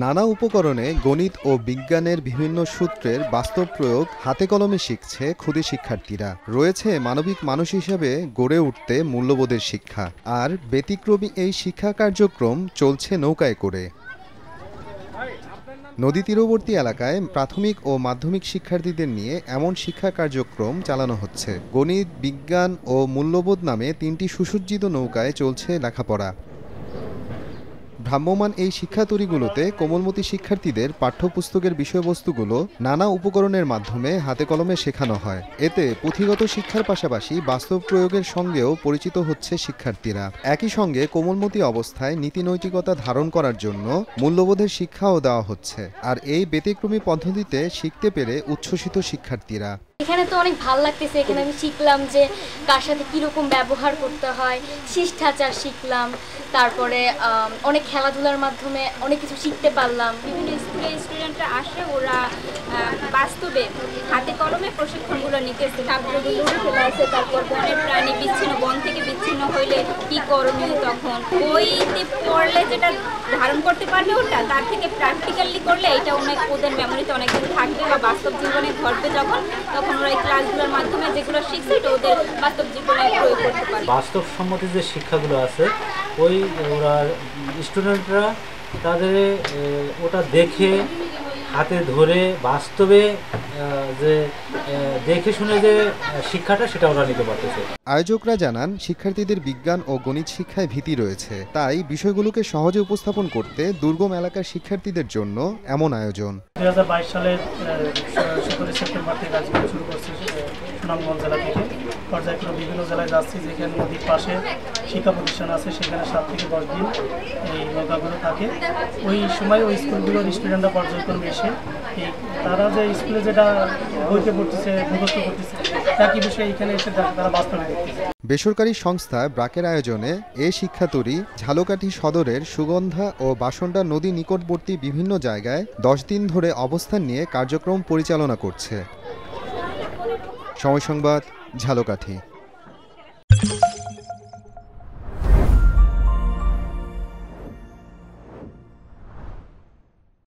নানা উপকরণে গণিত ও বিজ্ঞানের বিভিন্ন সূত্রের বাস্তব প্রয়োগ হাতে কলমে শিখছে ক্ষুদে শিক্ষার্থীরা। রয়েছে মানবিক মানুষ হিসেবে গড়ে উঠতে মূল্যবোধের শিক্ষা, আর ব্যতিক্রমী এই শিক্ষা কার্যক্রম চলছে নৌকায় করে। নদী তীরবর্তী এলাকায় প্রাথমিক ও মাধ্যমিক শিক্ষার্থীদের নিয়ে এমন শিক্ষা কার্যক্রম চালানো হচ্ছে। গণিত, বিজ্ঞান ও মূল্যবোধ নামে ৩টি সুসজ্জিত নৌকায় চলছে লেখাপড়া। ভ্রাম্যমাণ এই শিক্ষাতরীগুলোতে কোমলমতি শিক্ষার্থীদের পাঠ্যপুস্তকের বিষয়বস্তুগুলো নানা উপকরণের মাধ্যমে হাতে কলমে শেখানো হয়। এতে পুঁথিগত শিক্ষার পাশাপাশি বাস্তব প্রয়োগের সঙ্গেও পরিচিত হচ্ছে শিক্ষার্থীরা। একই সঙ্গে কোমলমতি অবস্থায় নীতিনৈতিকতা ধারণ করার জন্য মূল্যবোধের শিক্ষাও দেওয়া হচ্ছে। আর এই ব্যতিক্রমী পদ্ধতিতে শিখতে পেরে উচ্ছ্বসিত শিক্ষার্থীরা। এখানে তো অনেক ভালো লাগতেছে। এখানে আমি শিখলাম যে কার সাথে কীরকম ব্যবহার করতে হয়, শিষ্টাচার শিখলাম, তারপরে অনেক খেলাধুলার মাধ্যমে অনেক কিছু শিখতে পারলাম। বিভিন্ন স্কুলের স্টুডেন্টরা আসে, ওরা বাস্তবে হাতে কলমে প্রশিক্ষণগুলো নিতেছে। কাব্যগুলো ফেলা আছে, তারপর বনের প্রাণী বিচ্ছিন্ন, বন থেকে বিচ্ছিন্ন হইলে কি করণীয়, তখন বইতে পড়লে যেটা ধারণ করতে পারবে ওটা, তার থেকে প্র্যাকটিক্যালি করলে এটা অনেক ওদের মেমোরিতে অনেকদিন থাকবে বা বাস্তব জীবনে ঘটবে তখন ওরা এই ক্লাসগুলোর মাধ্যমে যেগুলো শিখছে এটা ওদের বাস্তব জীবনে প্রয়োগ করতে পারে। বাস্তবসম্মত যে শিক্ষাগুলো আছে ওই ওরা স্টুডেন্টরা তাদের ওটা দেখে হাতে ধরে বাস্তবে যে দেখে শুনে যে শিক্ষাটা সেটা ওরা নিতে পারতেছে। আয়োজকরা জানান, শিক্ষার্থীদের বিজ্ঞান ও গণিত শিক্ষায় ভীতি রয়েছে, তাই বিষয়গুলোকে সহজে উপস্থাপন করতে দুর্গম এলাকার শিক্ষার্থীদের জন্য এমন আয়োজন। 2022 সালের 17 সেপ্টেম্বর থেকে কাজগুলো শুরু করছে সুনামগঞ্জ জেলা থেকে। পর্যায়ক্রমে বিভিন্ন জেলায় যাচ্ছি, যেখানে নদীর পাশে শিক্ষা প্রতিষ্ঠান আছে, সেখানে 7 থেকে 10 দিন এই নৌকাগুলো থাকে। ওই সময় ওই স্কুলগুলোর স্টুডেন্টরা পর্যায়ক্রমে এসে তারা যে স্কুলে যেটা বইতে পড়তেছে, মুখস্থ করতেছে, একই বিষয়ে এখানে এসে তারা বাস্তবে দেখতেছে। বেসরকারি সংস্থা ব্রাকের আয়োজনে এ শিক্ষাতরী ঝালকাঠি সদরের সুগন্ধা ও বাসন্ডা নদী নিকটবর্তী বিভিন্ন জায়গায় 10 দিন ধরে অবস্থান নিয়ে কার্যক্রম পরিচালনা করছে। সময় সংবাদ, ঝালকাঠি।